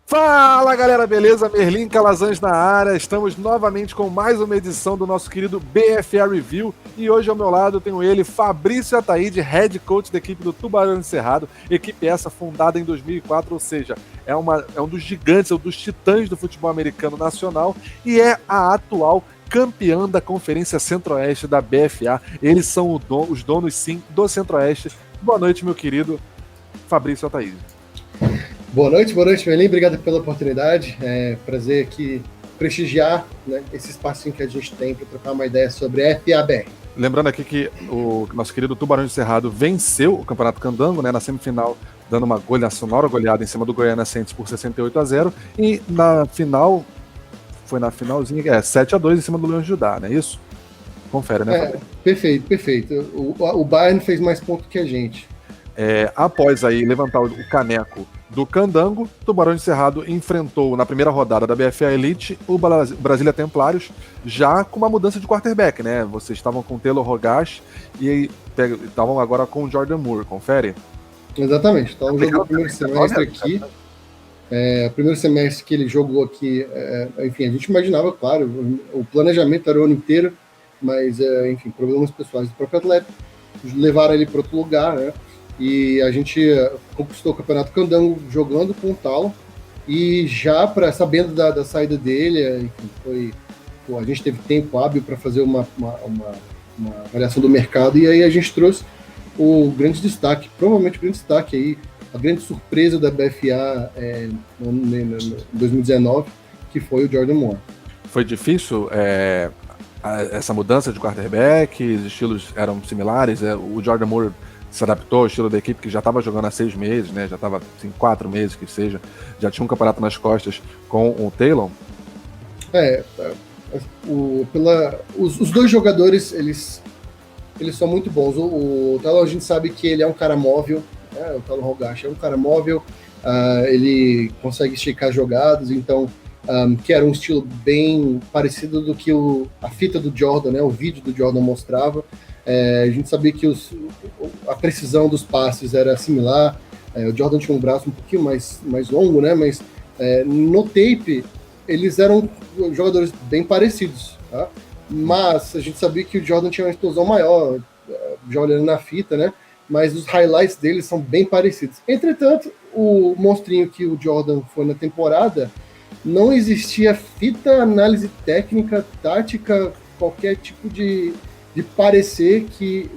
Fala galera, beleza? Merlin Calazans na área, estamos novamente com mais uma edição do nosso querido BFA Review e hoje ao meu lado eu tenho ele, Fabrício Ataíde, Head Coach da equipe do Tubarão Cerrado, equipe essa fundada em 2004, ou seja, é um dos gigantes, é um dos titãs do futebol americano nacional e é a atual campeã da Conferência Centro-Oeste da BFA. Eles são os donos sim do Centro-Oeste. Boa noite, meu querido Fabrício Ataíde. Boa noite, Merlin. Obrigado pela oportunidade. É um prazer aqui prestigiar, né, esse espacinho que a gente tem para trocar uma ideia sobre FABR. Lembrando aqui que o nosso querido Tubarão de Cerrado venceu o Campeonato Candango, né, na semifinal, dando uma sonora goleada em cima do Goiânia Saints por 68-0. E na final, foi na finalzinha, 7-2 em cima do Leão de Judá, não é isso? Confere, né, Fabrício? Perfeito. O Bayern fez mais pontos que a gente. Após aí levantar o caneco do Candango, Tubarão de Cerrado enfrentou na primeira rodada da BFA Elite o Brasília Templários, já com uma mudança de quarterback, né? Vocês estavam com o Taylor Rogash e estavam agora com o Jordan Moore, confere? Exatamente, estavam jogando o primeiro semestre aqui. O primeiro semestre que ele jogou aqui, enfim, a gente imaginava, claro, o planejamento era o ano inteiro, mas, enfim, problemas pessoais do próprio atleta levaram ele para outro lugar, né? E a gente conquistou o Campeonato Candango jogando com o Talon, e já sabendo da saída dele, enfim, a gente teve tempo hábil para fazer uma avaliação do mercado, e aí a gente trouxe o grande destaque, provavelmente o grande destaque aí, a grande surpresa da BFA em 2019, que foi o Jordan Moore. Foi difícil essa mudança de quarterback, os estilos eram similares, o Jordan Moore se adaptou ao estilo da equipe que já estava jogando há 6 meses, né? Já estava assim, 4 meses que seja, já tinha um campeonato nas costas com o Taylor. Os dois jogadores, eles são muito bons. O Taylor, a gente sabe que ele é um cara móvel, né? O Taylor Rogash é um cara móvel, ele consegue esticar jogadas, então que era um estilo bem parecido do que a fita do Jordan, né? O vídeo do Jordan mostrava. A gente sabia que a precisão dos passes era similar. O Jordan tinha um braço um pouquinho mais longo, né? Mas no tape eles eram jogadores bem parecidos, tá? Mas a gente sabia que o Jordan tinha uma explosão maior, já olhando na fita, né? Mas os highlights deles são bem parecidos. Entretanto, o monstrinho que o Jordan foi na temporada, não existia fita, análise técnica, tática, qualquer tipo de parecer que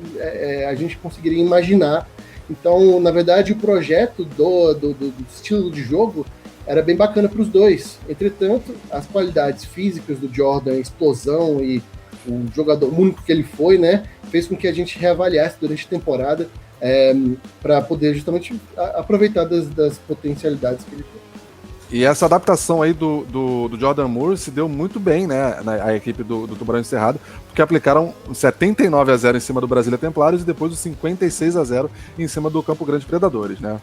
a gente conseguiria imaginar. Então, na verdade, o projeto do estilo de jogo era bem bacana para os dois. Entretanto, as qualidades físicas do Jordan, a explosão e o jogador único que ele foi, né, fez com que a gente reavaliasse durante a temporada para poder justamente aproveitar das potencialidades que ele tem. E essa adaptação aí do Jordan Moore se deu muito bem, né, a equipe do Tubarão de Cerrado, porque aplicaram 79-0 em cima do Brasília Templários e depois os 56-0 em cima do Campo Grande Predadores, né?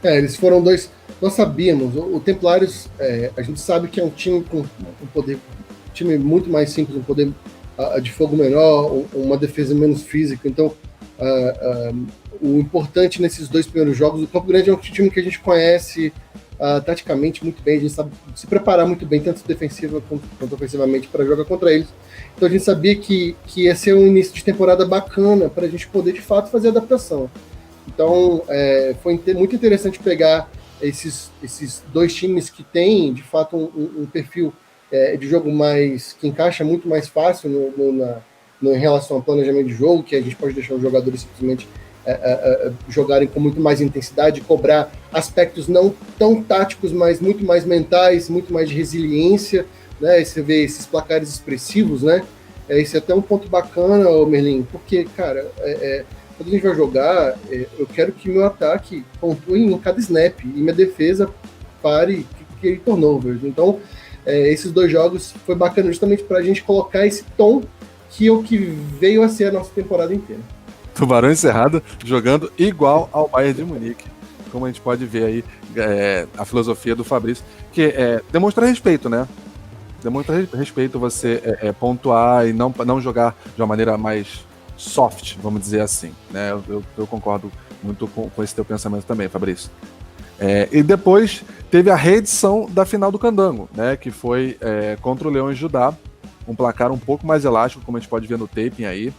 Eles foram dois. Nós sabíamos, o Templários, a gente sabe que é um time com um poder, um time muito mais simples, um poder de fogo menor, uma defesa menos física. Então, o importante nesses 2 primeiros jogos, o Campo Grande é um time que a gente conhece taticamente muito bem, a gente sabe se preparar muito bem, tanto defensiva quanto ofensivamente, para jogar contra eles. Então a gente sabia que ia ser um início de temporada bacana para a gente poder de fato fazer a adaptação. Então foi muito interessante pegar esses 2 times que têm de fato um perfil de jogo que encaixa muito mais fácil em relação ao planejamento de jogo, que a gente pode deixar os jogadores simplesmente jogarem com muito mais intensidade, cobrar aspectos não tão táticos, mas muito mais mentais, muito mais de resiliência, né? E você vê esses placares expressivos, né? Esse é até um ponto bacana, Merlin, porque, cara, quando a gente vai jogar, eu quero que meu ataque pontue em cada snap e minha defesa pare que turnovers. Então, esses 2 jogos foi bacana justamente para a gente colocar esse tom que é o que veio a ser a nossa temporada inteira. Tubarão Encerrado jogando igual ao Bayern de Munique, como a gente pode ver aí a filosofia do Fabrício, que demonstra respeito, né? Demonstra respeito você pontuar e não jogar de uma maneira mais soft, vamos dizer assim, né? Eu concordo muito com esse teu pensamento também, Fabrício. E depois teve a reedição da final do Candango, né? Que foi contra o Leões de Judá, um placar um pouco mais elástico, como a gente pode ver no taping aí.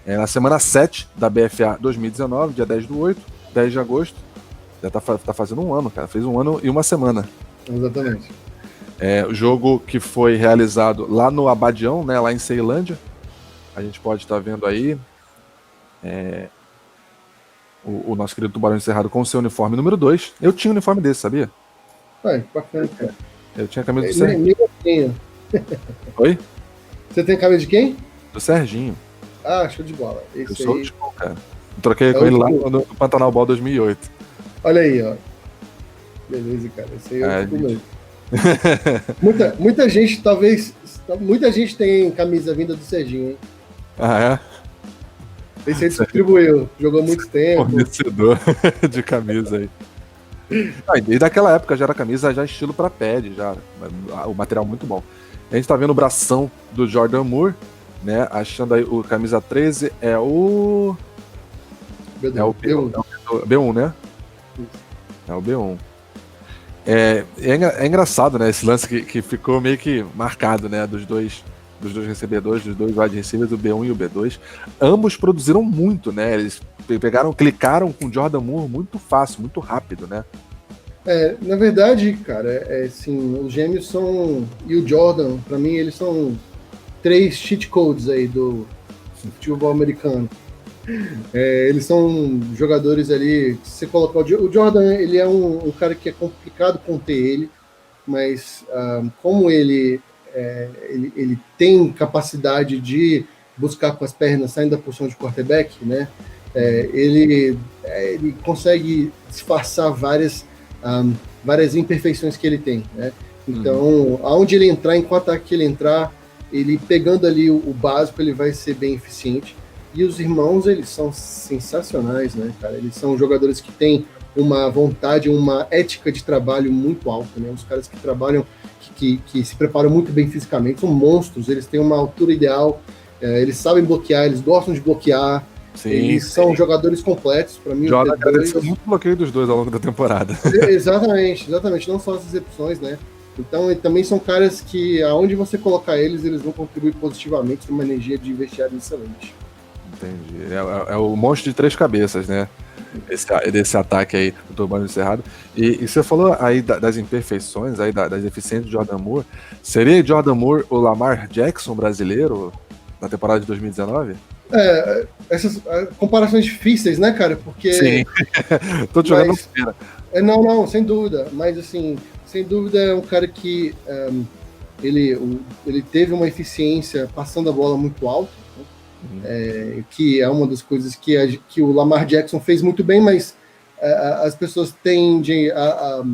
Na semana 7 da BFA 2019, dia 10/8, 10 de agosto. Já tá fazendo um ano, cara. Fez um ano e uma semana. Exatamente. O jogo que foi realizado lá no Abadião, né? Lá em Ceilândia. A gente pode estar vendo aí o nosso querido Tubarão Encerrado com o seu uniforme número 2. Eu tinha um uniforme desse, sabia? Bacana, cara. Eu tinha a camisa do Serginho. Oi? Você tem a camisa de quem? Do Serginho. Ah, show de bola. Eu sou o cara. Troquei com ele lá no Pantanal Ball 2008. Olha aí, ó. Beleza, cara. Esse aí é o mesmo. Muita gente tem camisa vinda do Serginho, hein? Ah, é? Esse aí distribuiu, jogou muito tempo. Fornecedor de camisa aí. E desde aquela época já era camisa já estilo pra pad, já. O material muito bom. A gente tá vendo o bração do Jordan Moore, né? Achando aí o camisa 13 é o B1. É o B1, né? Isso. É o B1. É engraçado, né? Esse lance que ficou meio que marcado, né? Dos dois recebedores, dos dois wide receivers, o B1 e o B2. Ambos produziram muito, né? Eles clicaram com o Jordan Moore muito fácil, muito rápido, né? Na verdade, cara, assim, os gêmeos e o Jordan, pra mim, eles são 3 cheat codes aí do futebol americano. Eles são jogadores ali, se você colocar o Jordan, ele é um cara que é complicado conter ele, mas como ele tem capacidade de buscar com as pernas saindo da posição de quarterback, né? Ele consegue disfarçar várias imperfeições que ele tem, né? Então, aonde ele entrar, em qual ataque ele entrar, ele pegando ali o básico, ele vai ser bem eficiente. E os irmãos, eles são sensacionais, né, cara? Eles são jogadores que têm uma vontade, uma ética de trabalho muito alta, né? Os caras que trabalham, que se preparam muito bem fisicamente, são monstros, eles têm uma altura ideal, eles sabem bloquear, eles gostam de bloquear. Sim, eles são jogadores completos, para mim. Jordan agradeceu muito o bloqueio dos dois ao longo da temporada. Exatamente, não só as exceções, né? Então, também são caras que, aonde você colocar eles vão contribuir positivamente, uma energia de vestiário excelente. Entendi. É o monstro de 3 cabeças, né? Desse ataque aí do Tubarão Encerrado. E você falou aí das imperfeições, aí das deficiências de Jordan Moore. Seria Jordan Moore o Lamar Jackson brasileiro na temporada de 2019? Essas comparações difíceis, né, cara? Porque... Sim. Tô te jogando não, sem dúvida. Mas, assim, sem dúvida é um cara que ele teve uma eficiência passando a bola muito alta, né? Que é uma das coisas que o Lamar Jackson fez muito bem, mas as pessoas tendem a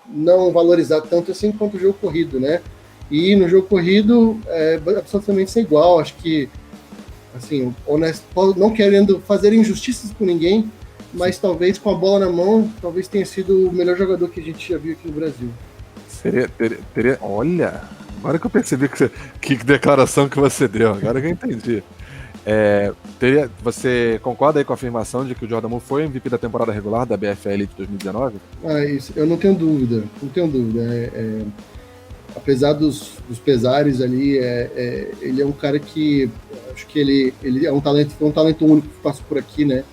não valorizar tanto assim quanto o jogo corrido, né? E no jogo corrido é absolutamente sem igual. Acho que, assim, honesto, não querendo fazer injustiças com ninguém, mas talvez com a bola na mão, talvez tenha sido o melhor jogador que a gente já viu aqui no Brasil. Teria, olha, agora que eu percebi que declaração que você deu, agora que eu entendi. Você concorda aí com a afirmação de que o Jordan Moore foi MVP da temporada regular da BFL de 2019? Isso, eu não tenho dúvida. Apesar dos pesares ali, ele é um cara que acho que ele é um talento único que passou por aqui, né?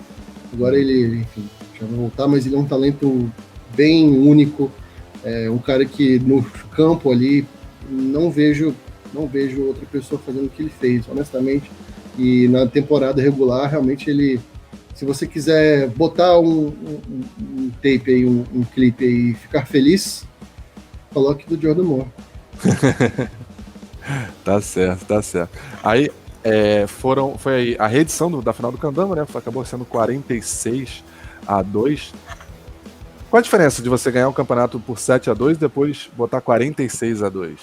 Agora ele, enfim, já vai voltar, mas ele é um talento bem único, um cara que no campo ali não vejo outra pessoa fazendo o que ele fez, honestamente. E na temporada regular, realmente se você quiser botar um tape aí, um clipe aí e ficar feliz, coloque do Jordan Moore. Tá certo. Aí foi aí a reedição da final do Candango, né? Acabou sendo 46-2. Qual a diferença de você ganhar um campeonato por 7-2 e depois botar 46-2?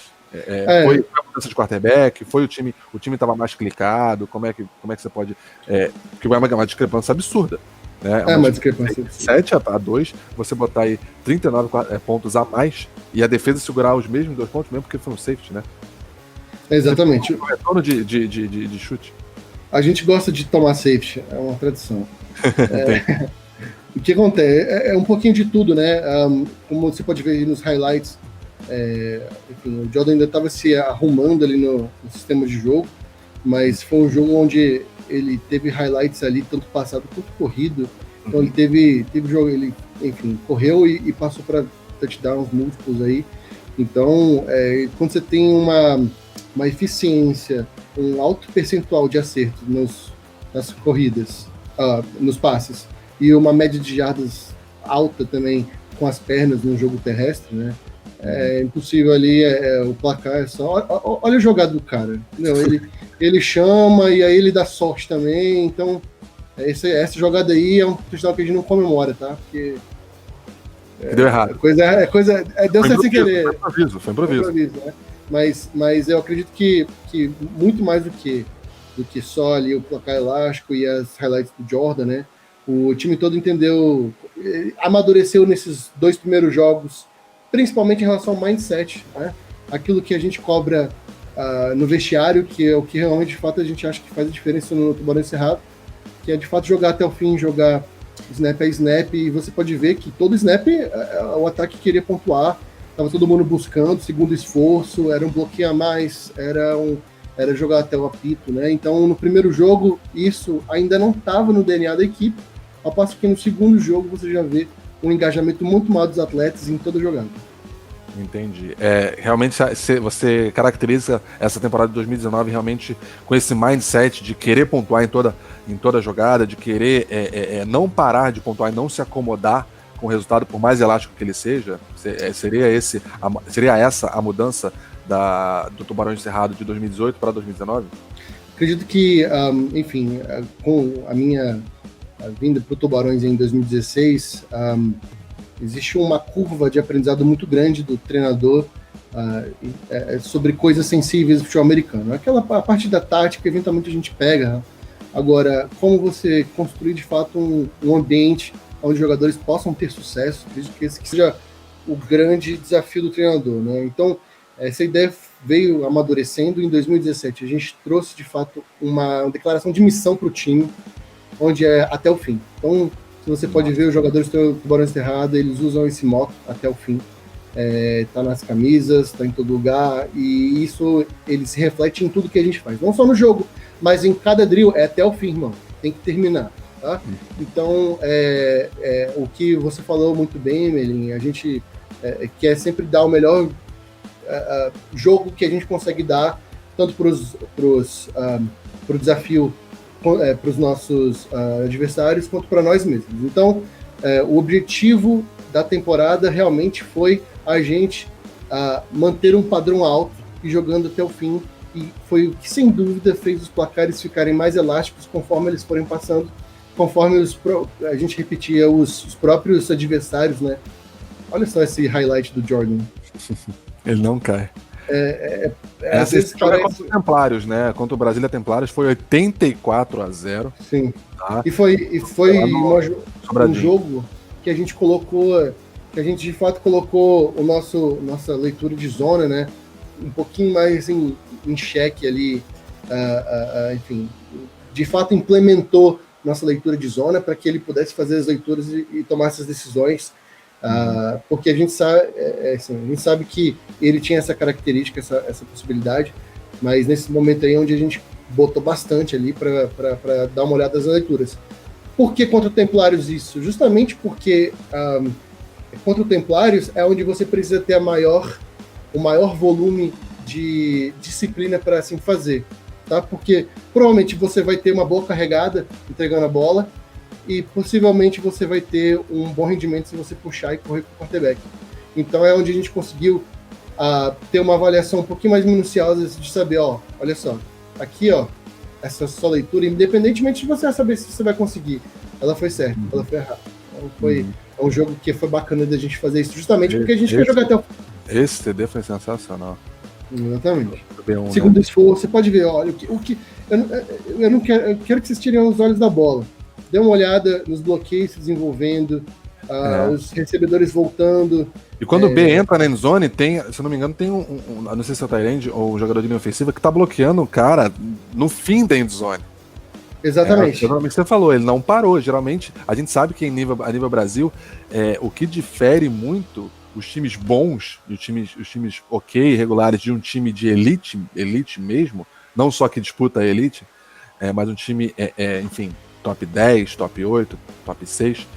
Foi a mudança de quarterback? Foi o time estava mais clicado? Como é que você pode... porque é uma discrepância absurda. Né? Uma discrepância absurda. 7-2, você botar aí 39 pontos a mais e a defesa segurar os mesmos 2 pontos, mesmo porque foi um safety, né? Exatamente. Um retorno de chute. A gente gosta de tomar safety, é uma tradição. O que acontece? É um pouquinho de tudo, né? Como você pode ver aí nos highlights, enfim, o Jordan ainda estava se arrumando ali no sistema de jogo, mas foi um jogo onde ele teve highlights ali, tanto passado quanto corrido. Então ele teve jogo, ele, enfim, correu e passou para touchdowns múltiplos aí. Então, quando você tem uma eficiência, um alto percentual de acertos nas corridas, nos passes, e uma média de jardas alta também com as pernas no jogo terrestre, né? É impossível ali, o placar é só... Olha a jogada do cara. Não, ele chama e aí ele dá sorte também, então essa jogada aí é um touchdown que a gente não comemora, tá? Porque... deu errado. Deu certo sem querer. Foi improviso. Né? Mas eu acredito que muito mais do que só ali o placar elástico e as highlights do Jordan, né? O time todo entendeu, amadureceu nesses 2 primeiros jogos, principalmente em relação ao mindset, né? Aquilo que a gente cobra no vestiário, que é o que realmente, de fato, a gente acha que faz a diferença no Tubarão Cerrado, que é, de fato, jogar até o fim, jogar snap a snap, e você pode ver que todo snap o ataque queria pontuar, estava todo mundo buscando, segundo esforço, era um bloqueio a mais, era jogar até o apito, né? Então, no primeiro jogo, isso ainda não estava no DNA da equipe, ao passo que no segundo jogo você já vê um engajamento muito maior dos atletas em toda jogada. Entendi. Realmente você caracteriza essa temporada de 2019 realmente com esse mindset de querer pontuar em toda jogada, de querer não parar de pontuar e não se acomodar com o resultado, por mais elástico que ele seja? Seria essa a mudança do Tubarão Cerrado de 2018 para 2019? Acredito que, enfim, com a minha vinda para o Tubarões em 2016, existe uma curva de aprendizado muito grande do treinador sobre coisas sensíveis do futebol americano. A parte da tática, eventualmente a gente pega. Agora, como você construir de fato um ambiente onde os jogadores possam ter sucesso, acredito que esse seja o grande desafio do treinador, né? Então, essa ideia veio amadurecendo. Em 2017, a gente trouxe de fato uma declaração de missão para o time, onde é até o fim. Então, se você pode ver, os jogadores do Tubarão Cerrado, eles usam esse moto até o fim. Tá nas camisas, tá em todo lugar, e isso ele se reflete em tudo que a gente faz. Não só no jogo, mas em cada drill, até o fim, irmão. Tem que terminar, tá? Então, o que você falou muito bem, Melin, a gente quer sempre dar o melhor jogo que a gente consegue dar, tanto pro desafio, para os nossos adversários, quanto para nós mesmos. Então, o objetivo da temporada realmente foi a gente manter um padrão alto e jogando até o fim, e foi o que, sem dúvida, fez os placares ficarem mais elásticos conforme eles forem passando, conforme a gente repetia os próprios adversários, né? Olha só esse highlight do Jordan. Ele não cai. Essa história contra os Templários, né? Contra o Brasília Templários foi 84-0. Sim. Tá? E foi um jogo que a gente colocou, que a gente de fato colocou nossa leitura de zona, né? Um pouquinho mais em xeque ali, enfim, de fato implementou nossa leitura de zona para que ele pudesse fazer as leituras e tomar essas decisões. Porque a gente sabe que ele tinha essa característica, essa possibilidade, mas nesse momento aí onde a gente botou bastante ali para dar uma olhada nas leituras. Por que contra o Templários isso? Justamente porque contra o Templários é onde você precisa ter o maior volume de disciplina para assim fazer, tá? Porque provavelmente você vai ter uma boa carregada entregando a bola, e possivelmente você vai ter um bom rendimento se você puxar e correr com o quarterback. Então é onde a gente conseguiu ter uma avaliação um pouquinho mais minuciosa de saber, olha só, aqui, essa sua leitura, independentemente de você saber se você vai conseguir, ela foi certa, ela foi errada. Então é um jogo que foi bacana da gente fazer isso, justamente porque a gente quer jogar até o... Esse TD foi sensacional. Exatamente. Segundo esforço, você pode ver, olha, eu não quero, eu quero que vocês tirem os olhos da bola. Dê uma olhada nos bloqueios se desenvolvendo, os recebedores voltando. E quando o B entra na endzone, tem, se não me engano, tem não sei se é o Tyrande ou o jogador de linha ofensiva que tá bloqueando o cara no fim da endzone. Exatamente. Geralmente você falou, ele não parou. Geralmente, a gente sabe que a nível Brasil, o que difere muito os times bons, os times ok, regulares, de um time de elite mesmo, não só que disputa a elite, mas um time, enfim, top 10, top 8, top 6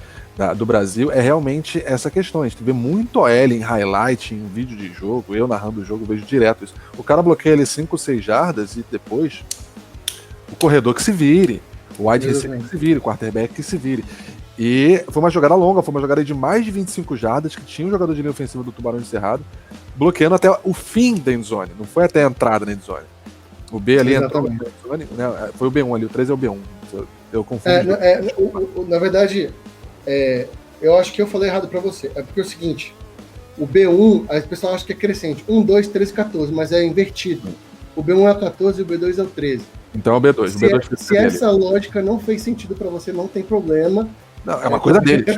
do Brasil, é realmente essa questão. A gente vê muito OL em highlight, em vídeo de jogo, eu narrando o jogo, vejo direto isso. O cara bloqueia ali 5, 6 jardas e depois o corredor que se vire, o wide receiver que se vire, o quarterback que se vire. E foi uma jogada longa, foi uma jogada de mais de 25 jardas, que tinha um jogador de linha ofensiva do Tubarão de Cerrado, bloqueando até o fim da endzone, não foi até a entrada na endzone. O B ali entrou na endzone, né? Foi o B1 ali, o 3 é o B1. Eu confundo. Na verdade, eu acho que eu falei errado pra você. É porque é o seguinte, o B1, a pessoa acha que é crescente, 1, 2, 13, 14, mas é invertido. O B1 é o 14 e o B2 é o 13. Então é o B2. Se essa lógica não fez sentido pra você, não tem problema. Não, é uma coisa deles.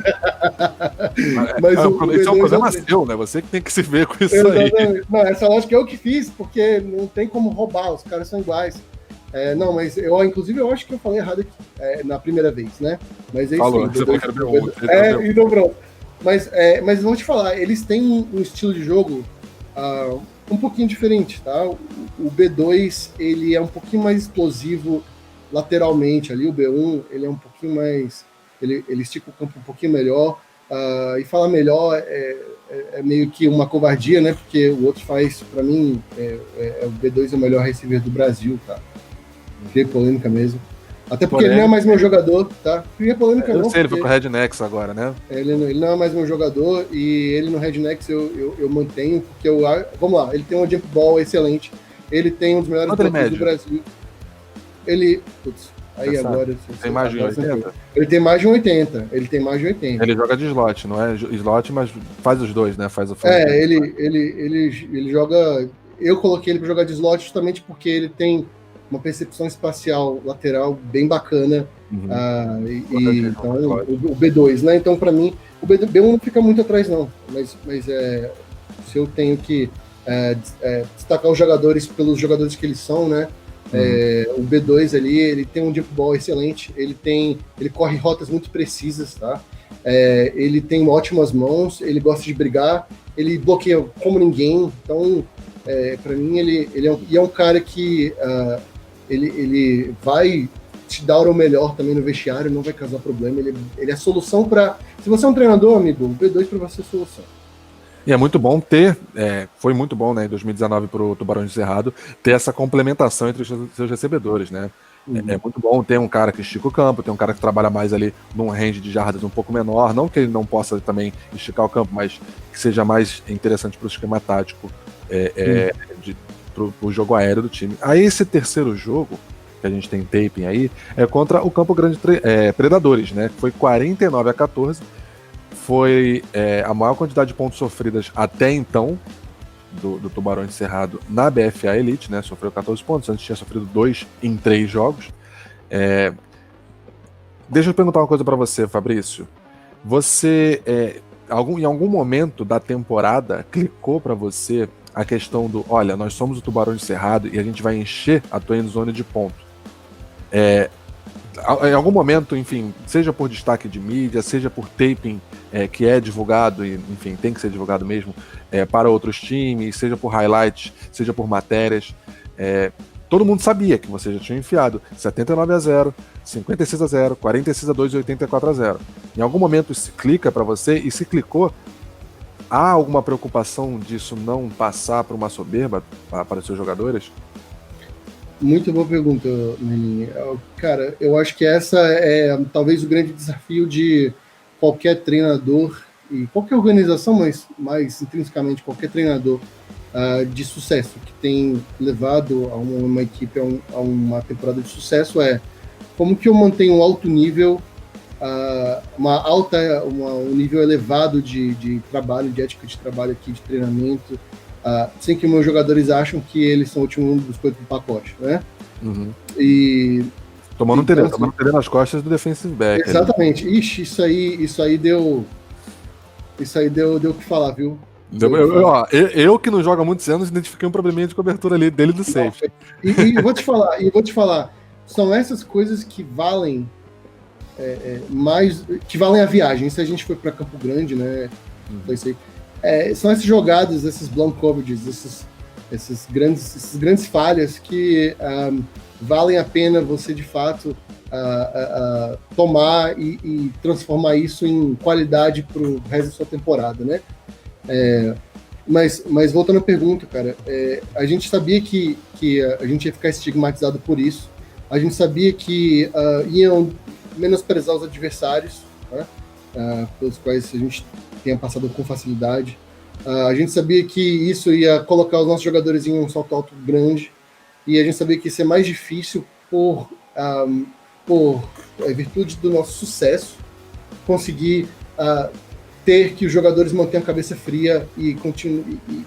Mas isso é um problema seu, né? Você que tem que se ver com isso. Exatamente. Aí. Não, essa lógica eu que fiz, porque não tem como roubar, os caras são iguais. Não, mas inclusive eu acho que eu falei errado aqui, na primeira vez, né? Mas é falou, isso. Você falou que era e não pronto. Mas vou te falar, eles têm um estilo de jogo um pouquinho diferente, tá? O B2, ele é um pouquinho mais explosivo lateralmente ali, o B1, ele é um pouquinho mais... Ele estica o campo um pouquinho melhor, e falar melhor é meio que uma covardia, né? Porque o outro faz, pra mim, o B2 é o melhor receiver do Brasil, tá? Cria polêmica mesmo. Até porque ele não é mais meu jogador, tá? Cria polêmica não. Eu sei, ele foi pro Rednecks agora, né? Ele não é mais meu jogador, e ele no Rednecks eu mantenho, porque vamos lá, ele tem um jump ball excelente, ele tem um dos melhores bloqueios do Brasil. Aí agora... Tem mais de 80? Ele tem mais de 80. Ele joga de slot, não é slot, mas faz os dois, né? Faz o ele joga... Eu coloquei ele para jogar de slot justamente porque ele tem uma percepção espacial lateral bem bacana. Então, o B2, né? Então, para mim, o B1 não fica muito atrás, não. Mas se eu tenho que destacar os jogadores pelos jogadores que eles são, né? O B2 ali, ele tem um jump ball excelente, ele corre rotas muito precisas, tá? Ele tem ótimas mãos, ele gosta de brigar, ele bloqueia como ninguém, então para mim ele é um cara que ele vai te dar o melhor também no vestiário, não vai causar problema, ele é a solução para... Se você é um treinador, amigo, o B2 para você é a solução. E é muito bom ter, foi muito bom, né, em 2019 para o Tubarão de Cerrado, ter essa complementação entre os seus recebedores, né? É muito bom ter um cara que estica o campo, ter um cara que trabalha mais ali num range de jardas um pouco menor, não que ele não possa também esticar o campo, mas que seja mais interessante para o esquema tático, pro jogo aéreo do time. Aí esse terceiro jogo, que a gente tem taping aí, é contra o Campo Grande Predadores, né? Foi 49-14, foi a maior quantidade de pontos sofridas até então do Tubarão de Cerrado na BFA Elite, né? Sofreu 14 pontos, antes tinha sofrido 2 em 3 jogos. Deixa eu perguntar uma coisa para você, Fabrício. Você, em algum momento da temporada, clicou para você a questão do, olha, nós somos o Tubarão de Cerrado e a gente vai encher a tua endzone de ponto? Em algum momento, enfim, seja por destaque de mídia, seja por taping que é divulgado, e enfim, tem que ser divulgado mesmo, para outros times, seja por highlights, seja por matérias, todo mundo sabia que você já tinha enfiado 79-0, 56-0, 46-2 e 84-0. Em algum momento isso clica para você, e se clicou, há alguma preocupação disso não passar para uma soberba para os seus jogadores? Muito boa pergunta, Menin. Cara, eu acho que essa é talvez o grande desafio de qualquer treinador e qualquer organização, mas mais intrinsecamente qualquer treinador de sucesso que tem levado a uma equipe a uma temporada de sucesso, como que eu mantenho um alto nível, um nível elevado de trabalho, de ética de trabalho aqui, de treinamento, sem que meus jogadores acham que eles são o último dos coisas do pacote, né? E tomando um TD nas costas do defensive back. Exatamente. Ali. Ixi, isso aí deu o que falar, viu? Eu que não jogo há muitos anos, identifiquei um probleminha de cobertura ali dele do safe. E eu vou te falar, são essas coisas que valem mais, que valem a viagem. Se a gente for para Campo Grande, né? Isso aí. São essas jogadas, esses blown coverages, esses grandes falhas que valem a pena você de fato tomar e transformar isso em qualidade para o resto da sua temporada, né? Mas voltando à pergunta, cara, a gente sabia que a gente ia ficar estigmatizado por isso. A gente sabia que iam menosprezar os adversários, né? Pelos quais a gente tenha passado com facilidade. A gente sabia que isso ia colocar os nossos jogadores em um salto alto grande, e a gente sabia que isso é mais difícil por virtude do nosso sucesso, conseguir ter que os jogadores mantenham a cabeça fria e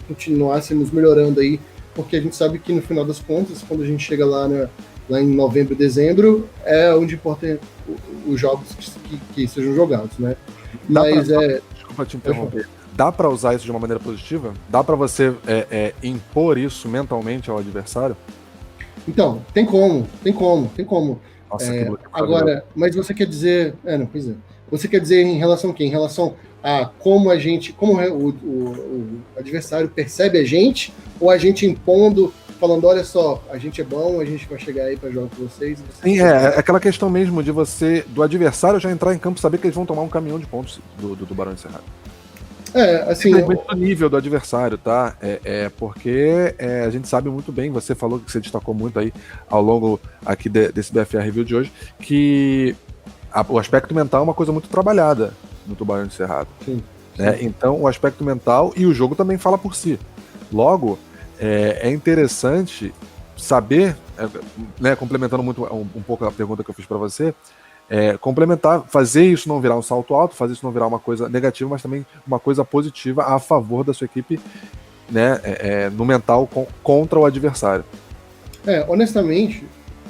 continuássemos melhorando aí, porque a gente sabe que no final das contas, quando a gente chega lá em novembro e dezembro, é onde importa os jogos que sejam jogados, né? Desculpa te interromper. Dá para usar isso de uma maneira positiva? Dá para você impor isso mentalmente ao adversário? Então, tem como. Nossa, agora, mas você quer dizer... pois é. Você quer dizer em relação a quê? Em relação a como o adversário percebe a gente, ou a gente impondo, falando, olha só, a gente é bom, a gente vai chegar aí para jogar com vocês. Sim, aquela questão mesmo de do adversário já entrar em campo e saber que eles vão tomar um caminhão de pontos do Barão de Cerrado. Assim... Simplesmente do nível do adversário, tá? Porque a gente sabe muito bem, você falou que você destacou muito aí ao longo aqui desse BFA Review de hoje, que o aspecto mental é uma coisa muito trabalhada no Tubarão de Cerrado. Sim. Né? Então, o aspecto mental e o jogo também fala por si. Logo, é interessante saber, né, complementando muito um pouco a pergunta que eu fiz para você, complementar, fazer isso não virar um salto alto, fazer isso não virar uma coisa negativa, mas também uma coisa positiva a favor da sua equipe, né, no mental contra o adversário. Honestamente,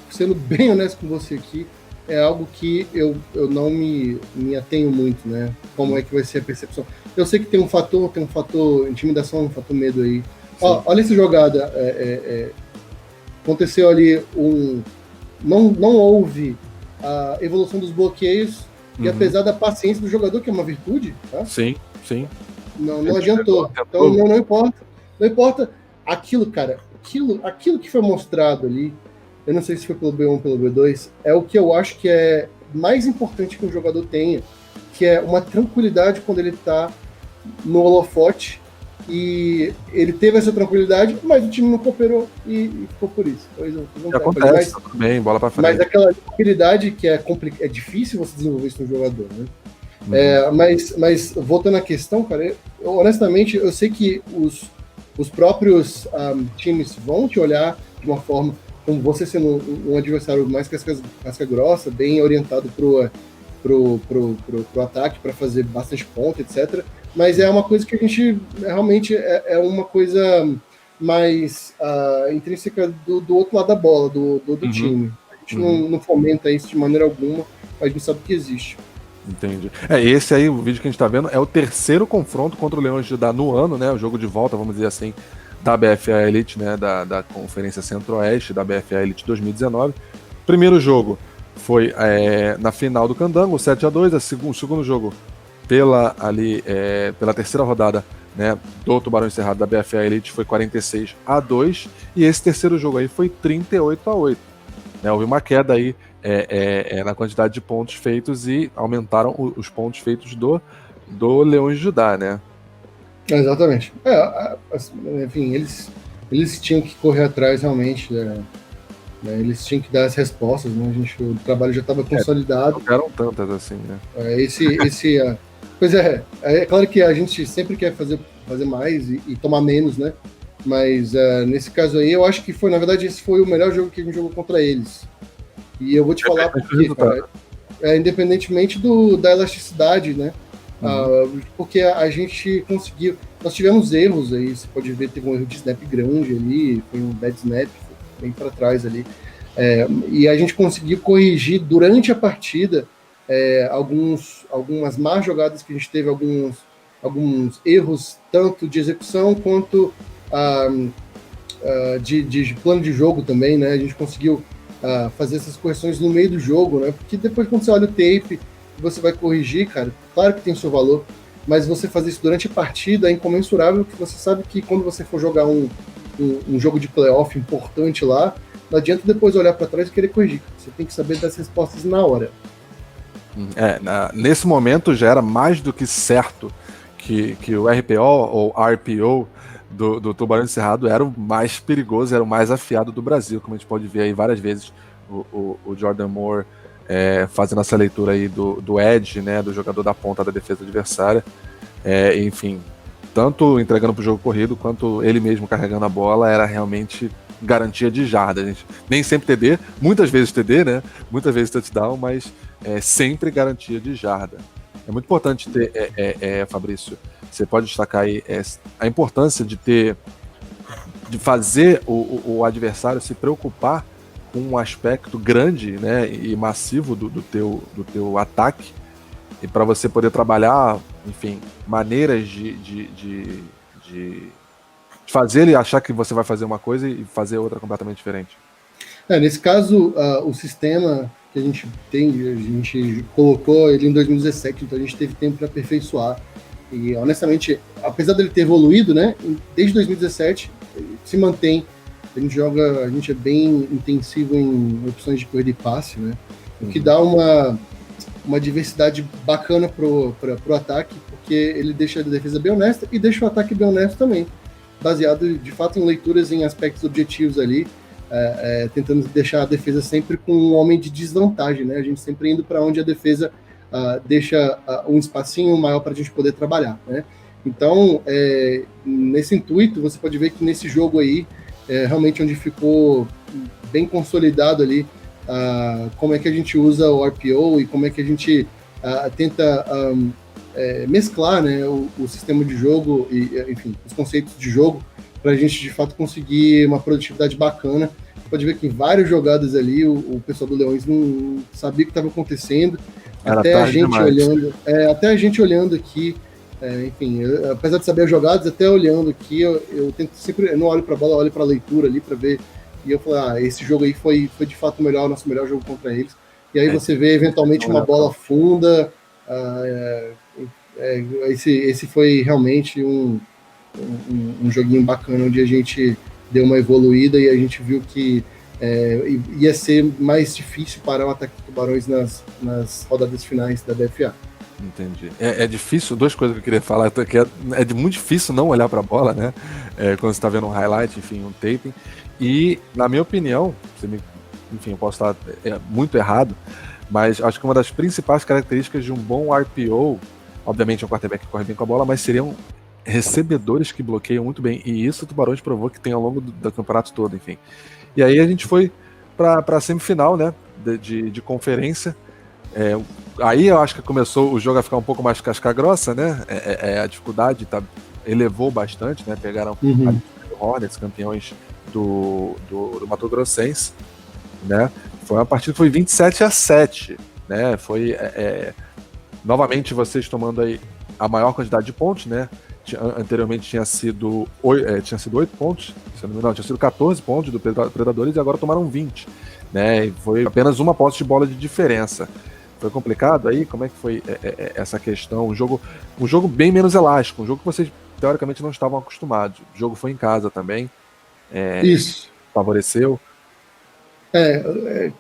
sendo bem honesto com você aqui, é algo que eu não me atenho muito, né? Como é que vai ser a percepção. Eu sei que tem um fator intimidação, um fator medo aí. Olha essa jogada. Aconteceu ali não houve a evolução dos bloqueios, e apesar da paciência do jogador, que é uma virtude, tá? Sim. Não adiantou. Então não importa. Não importa aquilo, cara. Aquilo que foi mostrado ali, eu não sei se foi pelo B1 ou pelo B2, é o que eu acho que é mais importante que um jogador tenha, que é uma tranquilidade quando ele tá no holofote, e ele teve essa tranquilidade, mas o time não cooperou e ficou por isso. Acontece, tudo bem, bola pra frente. Mas aquela tranquilidade que é difícil você desenvolver isso no jogador, né? Mas voltando à questão, cara, honestamente, eu sei que os próprios times vão te olhar de uma forma, como você sendo um adversário mais casca grossa, bem orientado pro ataque, para fazer bastante ponto, etc. Mas é uma coisa que a gente realmente é uma coisa mais intrínseca do outro lado da bola, do time. A gente não fomenta isso de maneira alguma, mas a gente sabe que existe. Entendi. Esse aí, o vídeo que a gente tá vendo, é o terceiro confronto contra o Leões de Judá no ano, né? O jogo de volta, vamos dizer assim, da BFA Elite, né? Da Conferência Centro-Oeste, da BFA Elite 2019. Primeiro jogo foi na final do Candango, 7-2. O segundo jogo pela terceira rodada, né, do Tubarão Cerrado da BFA Elite foi 46-2. E esse terceiro jogo aí foi 38-8. Né? Houve uma queda aí na quantidade de pontos feitos e aumentaram os pontos feitos do Leões de Judá, né? Exatamente. Enfim, eles tinham que correr atrás realmente, né? Eles tinham que dar as respostas, né? O trabalho já estava consolidado. Não eram tantas assim, né? Pois é claro que a gente sempre quer fazer mais e tomar menos, né? Mas nesse caso aí, eu acho que na verdade, esse foi o melhor jogo que a gente jogou contra eles. E eu vou te falar por quê, cara. Independentemente da elasticidade, né? Porque a gente conseguiu. Nós tivemos erros aí, você pode ver, teve um erro de snap grande ali, foi um bad snap, bem para trás ali. E a gente conseguiu corrigir durante a partida algumas más jogadas que a gente teve, alguns erros, tanto de execução quanto de plano de jogo também, né? A gente conseguiu fazer essas correções no meio do jogo, né? Porque depois quando você olha o tape, você vai corrigir, cara, claro que tem o seu valor, mas você fazer isso durante a partida é incomensurável, porque você sabe que quando você for jogar um jogo de playoff importante lá, não adianta depois olhar para trás e querer corrigir. Você tem que saber das respostas na hora. Nesse momento já era mais do que certo que o RPO ou RPO do Tubarão de Cerrado era o mais perigoso, era o mais afiado do Brasil, como a gente pode ver aí várias vezes o Jordan Moore fazendo essa leitura aí do edge, né, do jogador da ponta da defesa adversária, enfim, tanto entregando para o jogo corrido quanto ele mesmo carregando a bola, era realmente garantia de jarda. A gente, nem sempre TD, muitas vezes TD, né, muitas vezes touchdown, mas sempre garantia de jarda. É muito importante ter, Fabrício, você pode destacar aí a importância de fazer o adversário se preocupar com um aspecto grande, né, e massivo do teu ataque, e para você poder trabalhar, enfim, maneiras de fazer ele achar que você vai fazer uma coisa e fazer outra completamente diferente. Nesse caso, o sistema que a gente colocou ele em 2017, então a gente teve tempo para aperfeiçoar. E honestamente, apesar dele ter evoluído, né, desde 2017 se mantém. A gente é bem intensivo em opções de corrida e passe, né, o que dá uma diversidade bacana pro ataque, porque ele deixa a defesa bem honesta e deixa o ataque bem honesto também, baseado de fato em leituras em aspectos objetivos ali, tentando deixar a defesa sempre com um homem de desvantagem, né? A gente sempre indo para onde a defesa deixa um espacinho maior para a gente poder trabalhar, né? Então, nesse intuito, você pode ver que nesse jogo aí, realmente onde ficou bem consolidado ali, como é que a gente usa o RPO e como é que a gente tenta mesclar, né, o sistema de jogo e, enfim, os conceitos de jogo para a gente, de fato, conseguir uma produtividade bacana. Você pode ver que em várias jogadas ali, o pessoal do Leões não sabia o que estava acontecendo, até a gente olhando aqui, enfim, apesar de saber as jogadas, até olhando aqui, eu tento sempre, eu não olho para a bola, eu olho para a leitura ali para ver, e eu falei, esse jogo aí foi de fato o nosso melhor jogo contra eles. E aí você vê eventualmente uma bola funda, esse foi realmente um joguinho bacana, onde a gente deu uma evoluída e a gente viu que ia ser mais difícil parar o ataque de Tubarões nas rodadas finais da BFA. Entendi. É difícil, duas coisas que eu queria falar, que é muito difícil não olhar para a bola, né? Quando você está vendo um highlight, enfim, um taping. E, na minha opinião, enfim, eu posso estar muito errado, mas acho que uma das principais características de um bom RPO, obviamente é um quarterback que corre bem com a bola, mas seriam recebedores que bloqueiam muito bem. E isso o Tubarões provou que tem ao longo do campeonato todo, enfim. E aí a gente foi para a semifinal, né? De conferência. Aí eu acho que começou o jogo a ficar um pouco mais casca grossa, né? A dificuldade elevou bastante, né? Pegaram a Hornets, campeões do Mato Grossense, né? Foi uma partida que foi 27-7, né? Foi novamente vocês tomando aí a maior quantidade de pontos, né? Anteriormente tinha sido 8 pontos, se não me engano, tinha sido 14 pontos do Predadores e agora tomaram 20, né? E foi apenas uma posse de bola de diferença. Foi complicado aí? Como é que foi essa questão? Um jogo bem menos elástico, um jogo que vocês teoricamente não estavam acostumados. O jogo foi em casa também. Isso. Favoreceu.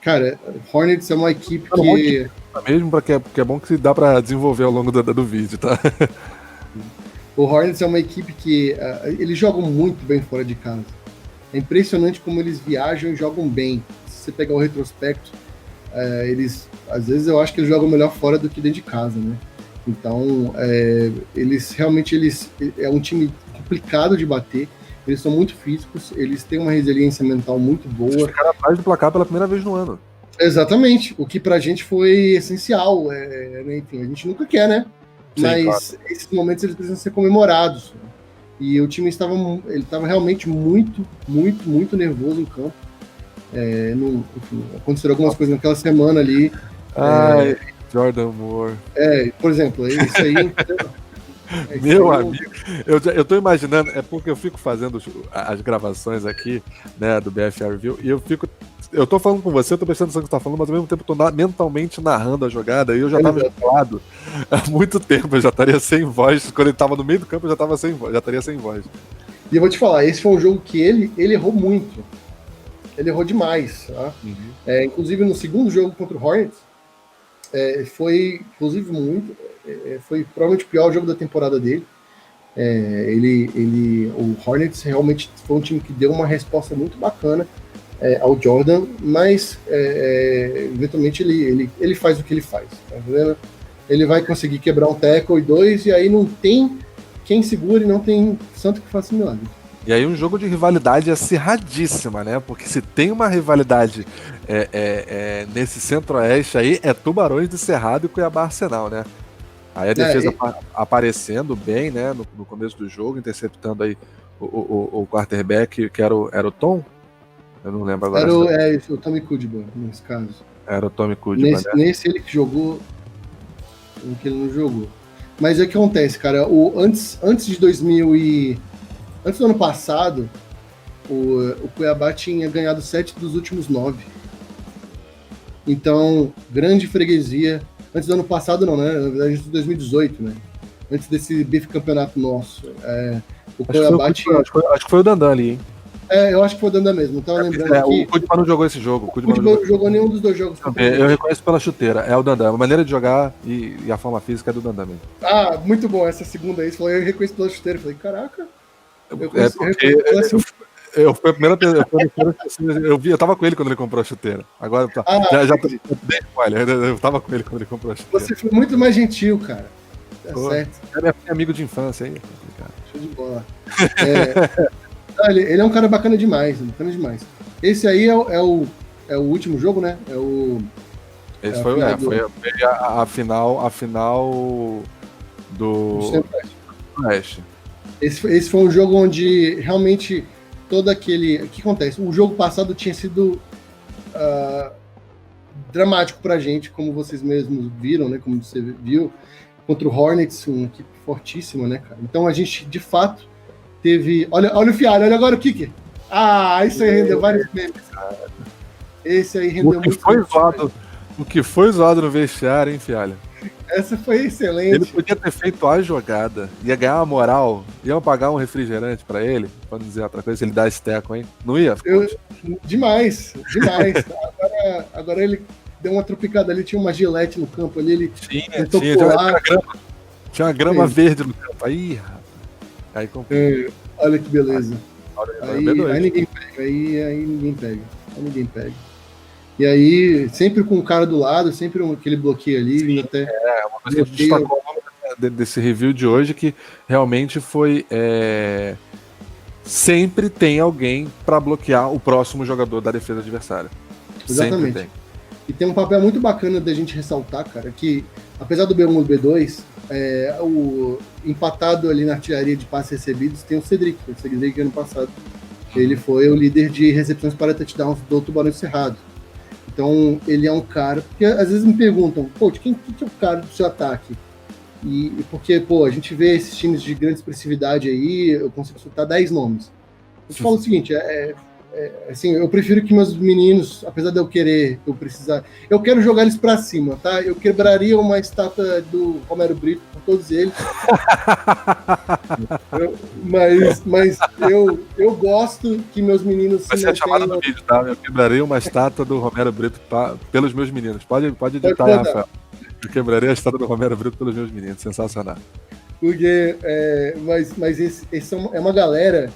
Cara, Hornets é uma equipe que... Mesmo porque é bom que dá para desenvolver ao longo do vídeo, tá? O Hornets é uma equipe que eles jogam muito bem fora de casa. É impressionante como eles viajam e jogam bem. Se você pegar o retrospecto, às vezes eu acho que eles jogam melhor fora do que dentro de casa, né? Então, eles é um time complicado de bater. Eles são muito físicos, eles têm uma resiliência mental muito boa. Eles ficaram atrás do placar pela primeira vez no ano. Exatamente, o que pra gente foi essencial. Enfim, a gente nunca quer, né? Sim, mas claro, esses momentos eles precisam ser comemorados. E o time estava realmente muito, muito, muito nervoso em campo. Enfim, aconteceram algumas coisas naquela semana ali. Jordan Moore. Por exemplo, isso aí. Meu amigo, eu tô imaginando, porque eu fico fazendo as gravações aqui, né, do BFA Review, e eu fico eu tô falando com você, eu tô prestando atenção no que você tá falando, mas ao mesmo tempo eu tô mentalmente narrando a jogada e eu já tava gelado há muito tempo, eu já estaria sem voz. Quando ele tava no meio do campo, eu já tava sem voz, já estaria sem voz. E eu vou te falar, esse foi um jogo que ele errou muito. Ele errou demais. Tá? Uhum. Inclusive no segundo jogo contra o Hornets, foi, inclusive, foi provavelmente o pior jogo da temporada dele. O Hornets realmente foi um time que deu uma resposta muito bacana ao Jordan, mas eventualmente ele faz o que ele faz. Tá vendo? Ele vai conseguir quebrar um tackle e 2, e aí não tem quem segure, não tem santo que faça milagre. E aí um jogo de rivalidade acirradíssima, né? Porque se tem uma rivalidade nesse centro-oeste aí, é Tubarões do Cerrado e Cuiabá Arsenal, né? Aí a defesa aparecendo bem, né? No começo do jogo, interceptando aí o quarterback, que era o Tom? Eu não lembro agora. Era o Tommy Kudba, nesse caso. Era o Tommy Kudba, né? Nesse ele que jogou, que ele não jogou. Mas é o que acontece, cara. Antes de 2000 Antes do ano passado, o Cuiabá tinha ganhado 7 dos últimos 9. Então, grande freguesia. Antes do ano passado não, né? Na verdade, antes de 2018, né? Antes desse bicampeonato nosso. O Cuiabá tinha... Acho que foi o Dandan ali, hein? Eu acho que foi o Dandan mesmo. Eu tava lembrando aqui. O Kudba não jogou esse jogo. O Kudba não jogou nenhum dos 2 jogos. Eu reconheço pela chuteira. É o Dandan. A maneira de jogar e a forma física é do Dandan mesmo. Ah, muito bom essa segunda aí. Você falou, eu reconheço pela chuteira. Eu falei, caraca. Foi a primeira vez. Eu tava com ele quando ele comprou a chuteira. Agora já tô bem spoiler. Eu tava com ele quando ele comprou a chuteira. Você foi muito mais gentil, cara. Tá certo. É amigo de infância aí. Show de bola. Ele é um cara bacana demais. Bacana demais. Esse aí é o último jogo, né? Esse foi a final do Oeste. Esse foi um jogo onde realmente todo aquele... O que acontece? O jogo passado tinha sido dramático pra gente, como vocês mesmos viram, né? Como você viu, contra o Hornets, uma equipe fortíssima, né, cara? Então a gente, de fato, teve... Olha o Fialho, olha agora o kicker. Isso aí rendeu vários memes. Esse aí rendeu muito. O que foi zoado no vestiário, hein, Fialho? Essa foi excelente. Ele podia ter feito a jogada, ia ganhar uma moral, iam pagar um refrigerante pra ele, pra não dizer outra coisa, se ele dá esse teco, hein? Não ia? Demais. Agora ele deu uma tropicada ali, tinha uma gilete no campo ali, ele tentou pular. Tinha uma grama verde no campo. Aí olha que beleza. Aí ninguém pega, aí ninguém pega. E aí, sempre com o cara do lado, sempre aquele bloqueio ali. Uma coisa que a gente destacou desse review de hoje, que realmente foi... sempre tem alguém para bloquear o próximo jogador da defesa adversária. Exatamente. Sempre tem. E tem um papel muito bacana da gente ressaltar, cara, que apesar do B1 e do B2, o empatado ali na artilharia de passes recebidos tem o Cedric ano passado. Ele foi o líder de recepções para touchdowns do Tubarão Cerrado. Então, ele é um cara... Porque às vezes me perguntam, quem é o cara do seu ataque? E porque, a gente vê esses times de grande expressividade aí, eu consigo citar 10 nomes. Eu te falo o seguinte, assim, eu prefiro que meus meninos, apesar de eu precisar... Eu quero jogar eles pra cima, tá? Eu quebraria uma estátua do Romero Brito por todos eles. mas eu gosto que meus meninos... Vai ser a chamada do vídeo, tá? Eu quebraria uma estátua do Romero Brito pelos meus meninos. Pode editar aí, Rafael. Eu quebraria a estátua do Romero Brito pelos meus meninos. Sensacional. Porque, mas esse é uma galera...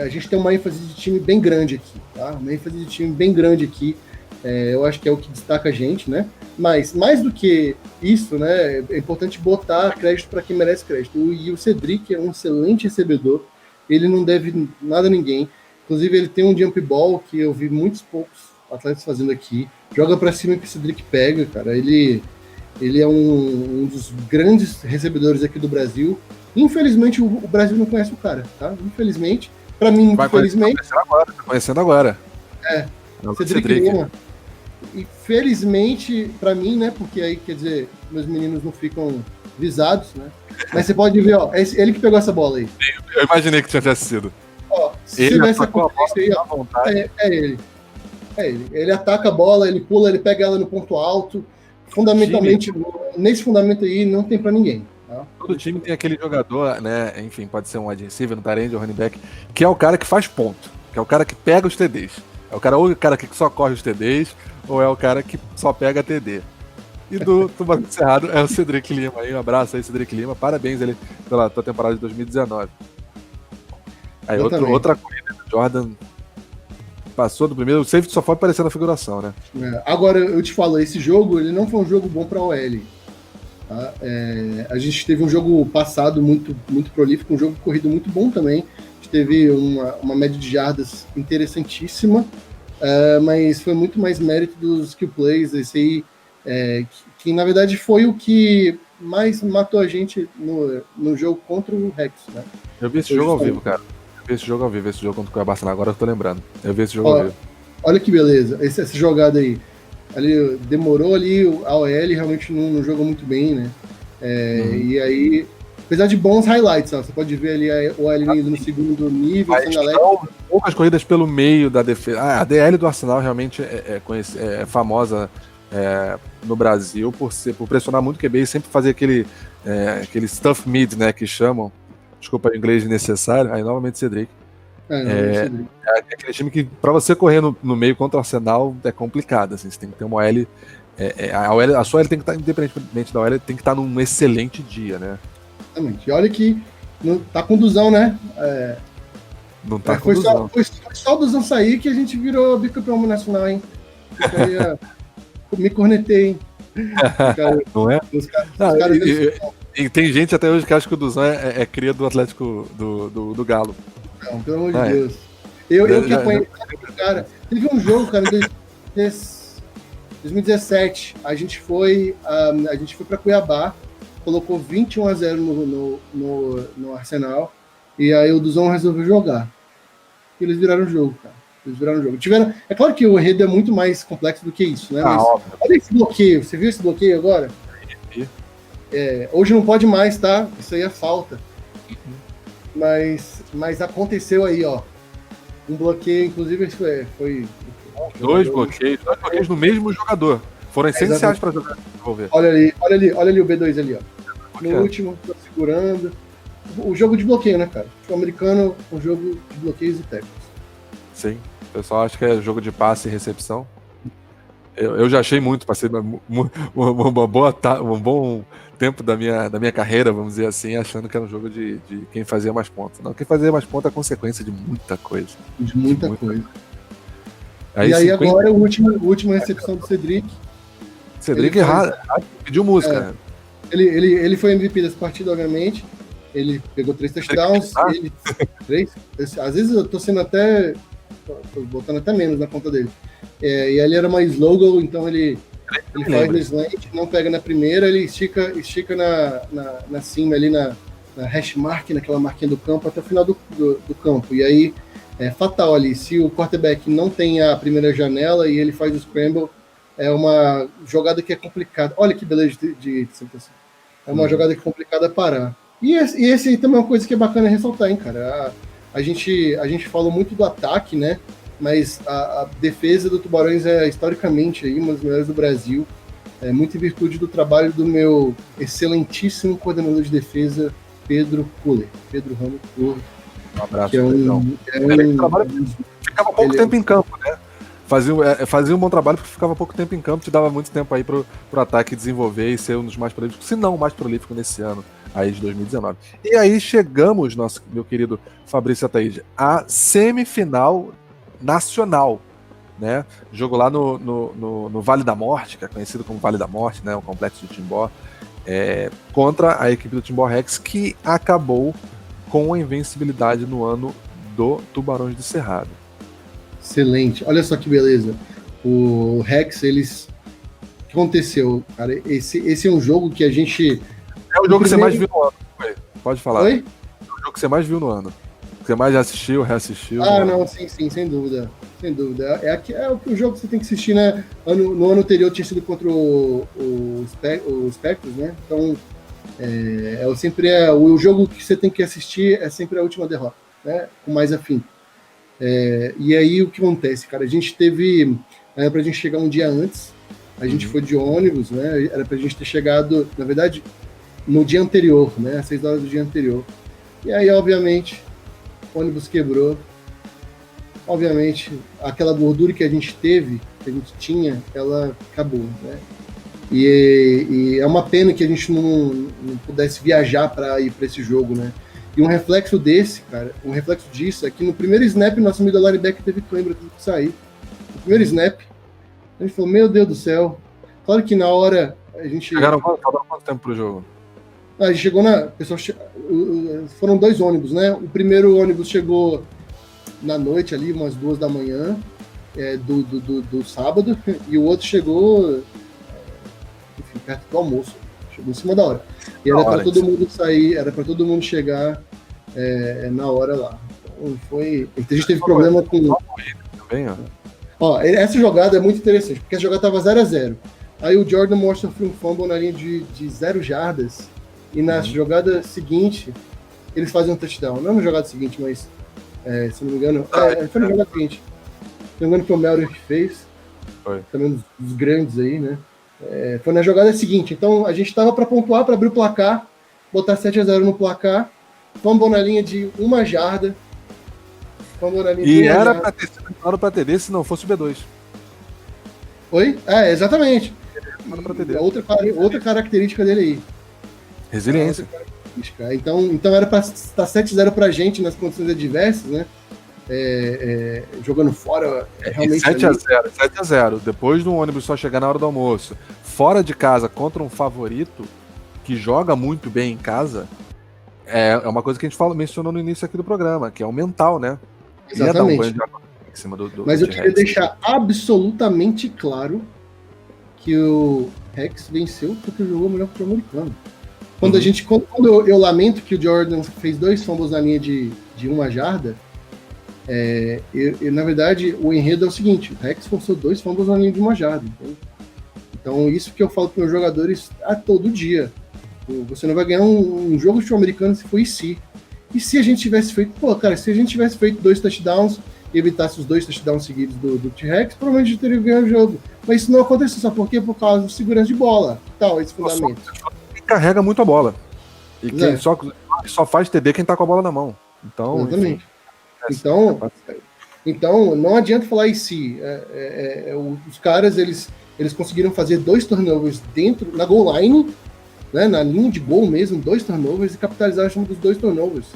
a gente tem uma ênfase de time bem grande aqui, tá? Uma ênfase de time bem grande aqui. Eu acho que é o que destaca a gente, né? Mas, mais do que isso, né? É importante botar crédito para quem merece crédito. E o Cedric é um excelente recebedor. Ele não deve nada a ninguém. Inclusive, ele tem um jump ball que eu vi muitos poucos atletas fazendo aqui. Joga para cima que o Cedric pega, cara. Ele é um dos grandes recebedores aqui do Brasil. Infelizmente, o Brasil não conhece o cara, tá? Infelizmente. Pra mim, infelizmente... Tá conhecendo agora. Cedric Lima. E felizmente, pra mim, né? Porque aí, quer dizer, meus meninos não ficam visados, né? Mas você pode ver, é ele que pegou essa bola aí. Eu imaginei que tivesse sido. Se tivesse acontecido aí, é ele. Ele ataca a bola, ele pula, ele pega ela no ponto alto. Fundamentalmente, nesse fundamento aí, não tem para ninguém. Tá? Todo time tem aquele jogador, né? Enfim, pode ser um wide receiver, um tight end, um running back, que é o cara que faz ponto, que é o cara que pega os TDs. É o cara que só corre os TDs, ou é o cara que só pega TD. E do Tubarão de Cerrado é o Cedric Lima aí. Um abraço aí, Cedric Lima. Parabéns ele pela tua temporada de 2019. Aí outra corrida do Jordan passou do primeiro. O safety só foi aparecer na figuração, né? Agora, eu te falo, esse jogo ele não foi um jogo bom para OL. Tá? A gente teve um jogo passado muito, muito prolífico, um jogo corrido muito bom também. A gente teve uma média de jardas interessantíssima, mas foi muito mais mérito dos skill plays. Esse aí, que na verdade foi o que mais matou a gente no jogo contra o Rex. Né? Eu vi esse jogo ao vivo, cara. Esse jogo contra o Cuiabá, agora eu tô lembrando. Eu vi esse jogo ao vivo. Olha que beleza, essa jogada aí. Ali, demorou ali, a OL realmente não jogou muito bem, né? E aí, apesar de bons highlights, ó, você pode ver ali a OL indo no segundo nível, poucas corridas pelo meio da defesa. A DL do Arsenal realmente é famosa no Brasil por pressionar muito o QB e sempre fazer aquele stuff mid, né, que chamam. Desculpa o inglês desnecessário. Aí, novamente, Cedric. É aquele time que, pra você correr no meio contra o Arsenal, é complicado. Assim, você tem que ter uma OL. A sua OL tem que estar, independentemente da OL, tem que estar num excelente dia, né? Exatamente. E olha que tá com Duzão, né? Não tá com Duzão. Foi só o Duzão sair que a gente virou bicampeão nacional, hein? Me cornetei, hein? Não é? E tem gente até hoje que acha que o Duzão é cria do Atlético do Galo. Não, pelo amor de Deus. Eu que apanhei cara. Teve um jogo, cara, em 2017. A gente foi pra Cuiabá, colocou 21-0 no Arsenal, e aí o Duzão resolveu jogar. E eles viraram o jogo, cara. É claro que o enredo é muito mais complexo do que isso, né? Mas olha esse bloqueio. Você viu esse bloqueio agora? Hoje não pode mais, tá? Isso aí é falta. Mas aconteceu aí, ó. Um bloqueio, inclusive, foi dois bloqueios no mesmo jogador. Foram essenciais para jogar. Olha ali o B2 ali, ó. No último, tô segurando. O jogo de bloqueio, né, cara? O americano é um jogo de bloqueios e técnicos. Sim. O pessoal acha que é jogo de passe e recepção. Eu já achei muito, passei um bom tempo da minha carreira, vamos dizer assim, achando que era um jogo de quem fazia mais pontos. Não, quem fazia mais pontos é consequência de muita coisa. De muita coisa. E aí agora a última recepção do Cedric. Cedric pediu música. Ele foi MVP dessa partida, obviamente. Ele pegou 3 touchdowns. Às vezes eu tô sendo até... Tô botando até menos na conta dele. E ali era mais logo, então ele faz no slant, não pega na primeira, ele estica na cima ali na hash mark, naquela marquinha do campo, até o final do campo. E aí é fatal ali. Se o quarterback não tem a primeira janela e ele faz o scramble, é uma jogada que é complicada. Olha que beleza de situação. É uma jogada que é complicada parar. E esse também é uma coisa que é bacana ressaltar, hein, cara. A gente falou muito do ataque, né? Mas a defesa do Tubarões é historicamente aí uma das melhores do Brasil. É muito em virtude do trabalho do meu excelentíssimo coordenador de defesa, Pedro Ramos Couler. Um abraço. Ficava pouco tempo em campo, né? Fazia um bom trabalho porque ficava pouco tempo em campo, te dava muito tempo aí pro ataque desenvolver e ser um dos mais prolíficos, se não o mais prolífico nesse ano aí de 2019. E aí chegamos, meu querido Fabrício Ataíde, a semifinal nacional, né? Jogo lá no Vale da Morte, que é conhecido como Vale da Morte, né? O complexo de Timbó, contra a equipe do Timbó Rex, que acabou com a invencibilidade no ano do Tubarões de Cerrado. Excelente. Olha só que beleza. O Rex, o que aconteceu, cara? Esse é um jogo que a gente... É o jogo que você mais viu no ano. Pode falar. Oi? É o jogo que você mais viu no ano. Que você mais assistiu, reassistiu. Não, sim, sem dúvida. Sem dúvida. O jogo que você tem que assistir, né? No ano anterior tinha sido contra o Spectros, né? Então, o jogo que você tem que assistir é sempre a última derrota, né? Com mais afinco. E aí o que acontece, cara? A gente teve. Era pra gente chegar um dia antes, a gente foi de ônibus, né? Era pra gente ter chegado, na verdade, no dia anterior, né? Às 6 horas do dia anterior. E aí, obviamente, o ônibus quebrou. Obviamente, aquela gordura que a gente teve, que a gente tinha, ela acabou, né? E é uma pena que a gente não pudesse viajar para ir para esse jogo, né? E um reflexo desse, cara, um reflexo disso é que no primeiro snap nosso middle linebacker teve cãibra, teve que sair. No primeiro snap, a gente falou, meu Deus do céu. Claro que na hora a gente... Chegaram quanto tempo pro jogo? A gente chegou na... Foram 2 ônibus, né? O primeiro ônibus chegou na noite ali, umas 2 da manhã, do sábado, e o outro chegou, enfim, perto do almoço. Chegou em cima da hora. E era para todo mundo sair, era para todo mundo chegar na hora lá. Então foi... A gente teve problema com... Essa jogada é muito interessante, porque a jogada estava 0-0. Aí o Jordan mostra um fumble na linha de 0 jardas, e na jogada seguinte, eles fazem um touchdown. Não na jogada seguinte, mas, se não me engano, foi na jogada seguinte. Se não me engano, foi o Melder que fez. Foi. Também dos grandes aí, né? Foi na jogada seguinte. Então, a gente estava para pontuar, para abrir o placar, botar 7-0 no placar, fumble na linha de 1 jarda. E era para ter sido claro para TD se não fosse o B2. Oi? Exatamente. Outra característica dele aí. Resiliência. Então era para estar 7-0 para a gente nas condições adversas, né? Jogando fora. Realmente 7-0. Depois do ônibus só chegar na hora do almoço. Fora de casa contra um favorito que joga muito bem em casa. É uma coisa que a gente mencionou no início aqui do programa, que é o mental, né? Exatamente. Em cima Mas eu queria deixar absolutamente claro que o Rex venceu porque jogou melhor que o americano. Quando eu lamento que o Jordan fez 2 fumbles na linha de 1 jarda, na verdade, o enredo é o seguinte: o Rex forçou 2 fumbles na linha de 1 jarda. Então, isso que eu falo para os meus jogadores a todo dia. Você não vai ganhar um jogo de futebol americano se for IC. E se a gente tivesse feito... se a gente tivesse feito 2 touchdowns e evitasse os 2 touchdowns seguidos do T-Rex, provavelmente a gente teria ganhado o jogo. Mas isso não aconteceu, sabe por quê? Por causa de segurança de bola. Esse fundamento. Quem carrega muito a bola. E quem só faz TD quem tá com a bola na mão. Então, exatamente. Então, não adianta falar IC. Os caras, eles conseguiram fazer 2 turnovers na goal line, né, na linha de gol mesmo, 2 turnovers e capitalizar em cima dos 2 turnovers.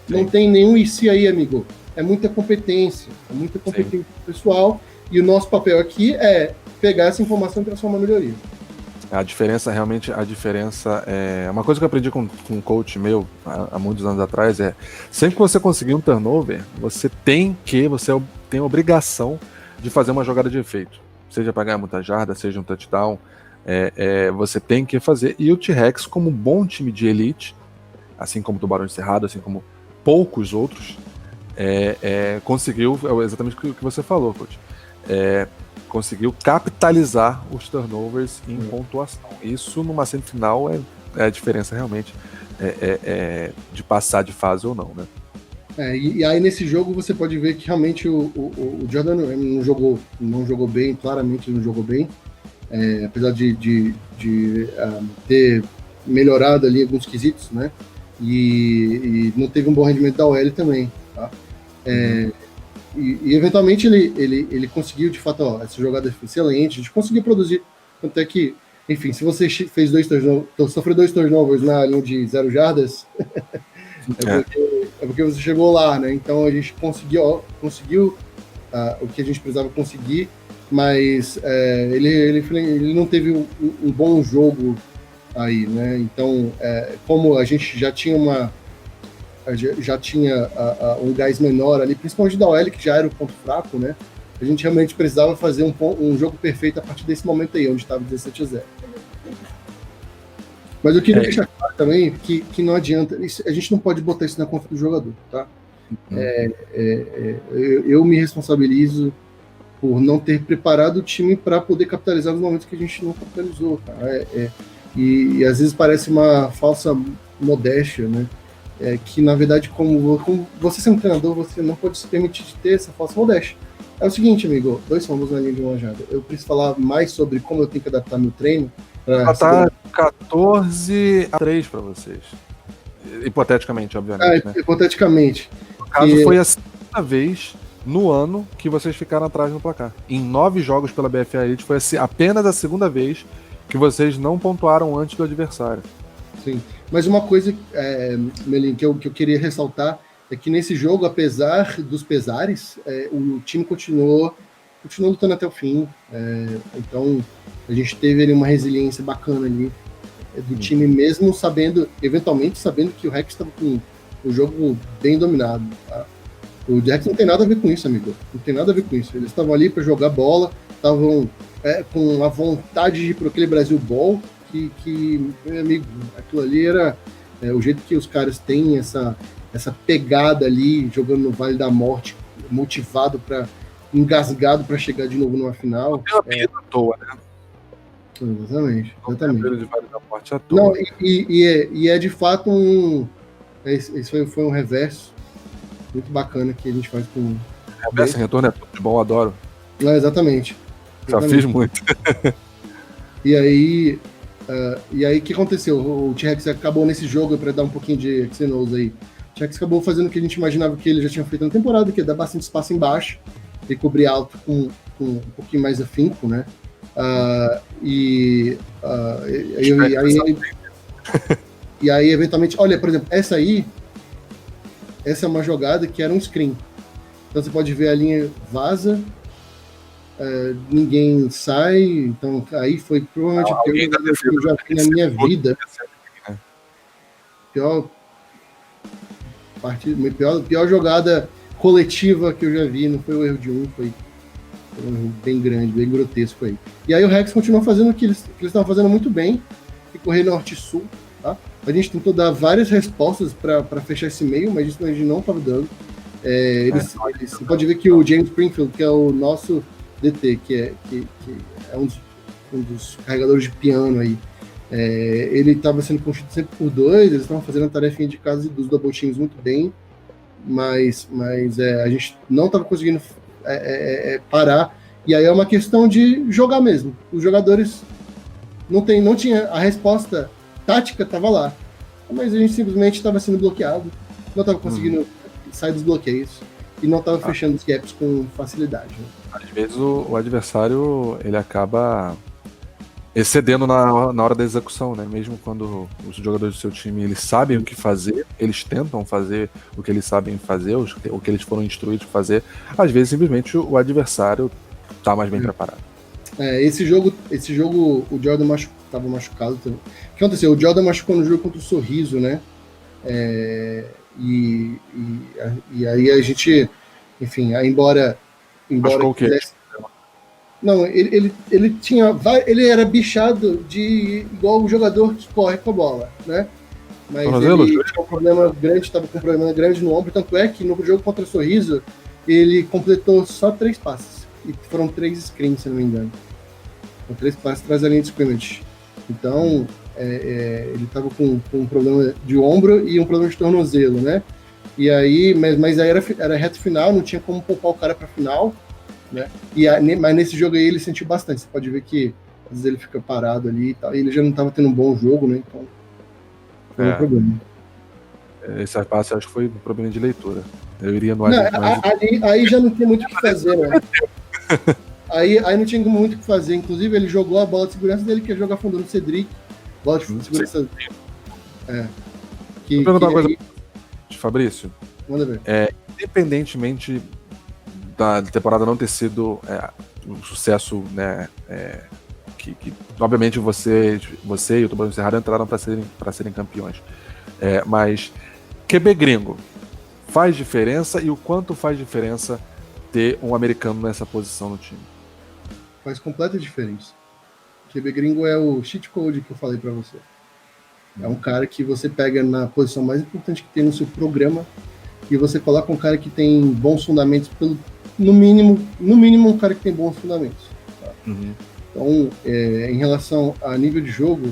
Sim. Não tem nenhum IC aí, amigo. É muita competência pessoal, e o nosso papel aqui é pegar essa informação e transformar em melhoria. A diferença é... Uma coisa que eu aprendi com um coach meu há muitos anos atrás é: sempre que você conseguir um turnover, você tem a obrigação de fazer uma jogada de efeito. Seja para ganhar muita jarda, seja um touchdown, você tem que fazer. E o T-Rex, como um bom time de elite, assim como o Tubarão de Cerrado, assim como poucos outros, conseguiu, exatamente o que você falou, coach, conseguiu capitalizar os turnovers em pontuação. Isso numa semifinal é a diferença realmente de passar de fase ou não, né? E aí nesse jogo você pode ver que realmente o Jordan não jogou bem, claramente não jogou bem, apesar de ter melhorado ali alguns quesitos, né? E não teve um bom rendimento da OL também, tá? E eventualmente ele conseguiu, de fato, essa jogada foi excelente, a gente conseguiu produzir, tanto é que, enfim, se você fez sofreu 2 turnovers na linha de 0 jardas, porque você chegou lá, né? Então a gente conseguiu o que a gente precisava conseguir, mas ele não teve um bom jogo aí, né? Então, como a gente já tinha um gás menor ali, principalmente da OL, que já era o ponto fraco, né? A gente realmente precisava fazer um jogo perfeito a partir desse momento aí, onde estava 17-0. Mas eu queria deixar claro também que não adianta, a gente não pode botar isso na conta do jogador, tá? Eu me responsabilizo por não ter preparado o time para poder capitalizar nos momentos que a gente não capitalizou, tá? E às vezes parece uma falsa modéstia, né? que na verdade, como você ser um treinador, você não pode se permitir de ter essa falsa modéstia. É o seguinte, amigo, 2 fumbles na linha de uma jarda. Eu preciso falar mais sobre como eu tenho que adaptar meu treino. Tá 14-3 para vocês. Hipoteticamente, obviamente. Né? Hipoteticamente. No caso, foi a segunda vez no ano que vocês ficaram atrás no placar. Em 9 jogos pela BFA Elite, foi apenas a segunda vez que vocês não pontuaram antes do adversário. Sim. Mas uma coisa, Melin, que eu queria ressaltar é que nesse jogo, apesar dos pesares, o time continuou lutando até o fim. Então, a gente teve ali uma resiliência bacana ali do time, mesmo eventualmente sabendo que o Rex estava com o jogo bem dominado. Tá? O Rex não tem nada a ver com isso, amigo. Não tem nada a ver com isso. Eles estavam ali para jogar bola, estavam com a vontade de ir para aquele Brasil Ball, que, meu amigo, aquilo ali era o jeito que os caras têm essa pegada ali, jogando no Vale da Morte, motivado engasgado para chegar de novo numa final. Não tem à toa, né? Exatamente. De Vale da Morte à toa. Não, e é de fato esse foi um reverso muito bacana que a gente faz com... Reverso retorno é tudo de bom, adoro. Exatamente. Já fiz muito. E aí, o que aconteceu? O T-Rex acabou nesse jogo, para dar um pouquinho de Xenos aí. O T-Rex acabou fazendo o que a gente imaginava que ele já tinha feito na temporada, que é dar bastante espaço embaixo e cobrir alto com um pouquinho mais afinco, né? E aí, eventualmente, olha, por exemplo, essa é uma jogada que era um screen. Então você pode ver a linha vaza, ninguém sai, então aí foi provavelmente a pior jogada que eu já vi na minha vida. Pior jogada coletiva que eu já vi, não foi o erro de foi um erro bem grande, bem grotesco aí. E aí o Rex continuou fazendo o que eles estavam fazendo muito bem, que correr norte e sul, tá? A gente tentou dar várias respostas para fechar esse meio, mas isso a gente não estava dando. Você pode ver que o James Springfield, que é o nosso DT, que é um dos carregadores de piano aí, ele estava sendo construído sempre por 2, eles estavam fazendo a tarefinha de casa dos double teams muito bem, mas a gente não estava conseguindo parar, e aí é uma questão de jogar mesmo. Os jogadores não tinha a resposta tática, estava lá, mas a gente simplesmente estava sendo bloqueado, não estava conseguindo sair dos bloqueios e não estava fechando os gaps com facilidade. Né? Às vezes o adversário ele acaba excedendo na hora da execução, né? Mesmo quando os jogadores do seu time eles sabem o que fazer, eles tentam fazer o que eles sabem fazer, o que eles foram instruídos a fazer, às vezes simplesmente o adversário está mais bem preparado. Esse jogo o Jordan estava machucado também. O que aconteceu? O Jordan machucou no jogo contra o Sorriso, né? E aí a gente, enfim, embora o quê? Não, ele era bichado igual o jogador que corre com a bola, né? Mas ele tinha um problema grande, estava com um problema grande no ombro, tanto é que no jogo contra o Sorriso ele completou só 3 passes, e foram 3 screens, se não me engano. Foram 3 passes atrás da linha de scrimmage. Então, ele estava com um problema de ombro e um problema de tornozelo, né? E aí, mas aí era reta final, não tinha como poupar o cara para final, né? Mas nesse jogo aí ele sentiu bastante. Você pode ver que às vezes ele fica parado ali e tal. E ele já não estava tendo um bom jogo, né? Então, foi um problema. Esse passe acho que foi um problema de leitura. Eu iria no aí já não tinha muito o que fazer, né? Aí não tinha muito o que fazer. Inclusive, ele jogou a bola de segurança dele, que é jogar fundo no Cedric. Bola de segurança. Vou perguntar uma coisa, Fabrício. Manda ver. Independentemente da temporada não ter sido um sucesso, né? Que obviamente você e o Tubarão Cerrado entraram para serem campeões. Mas QB gringo faz diferença, e o quanto faz diferença ter um americano nessa posição no time? Faz completa diferença. QB gringo é o cheat code que eu falei para você. É um cara que você pega na posição mais importante que tem no seu programa e você coloca um cara que tem bons fundamentos, no mínimo um cara que tem bons fundamentos. Tá? Então, em relação a nível de jogo,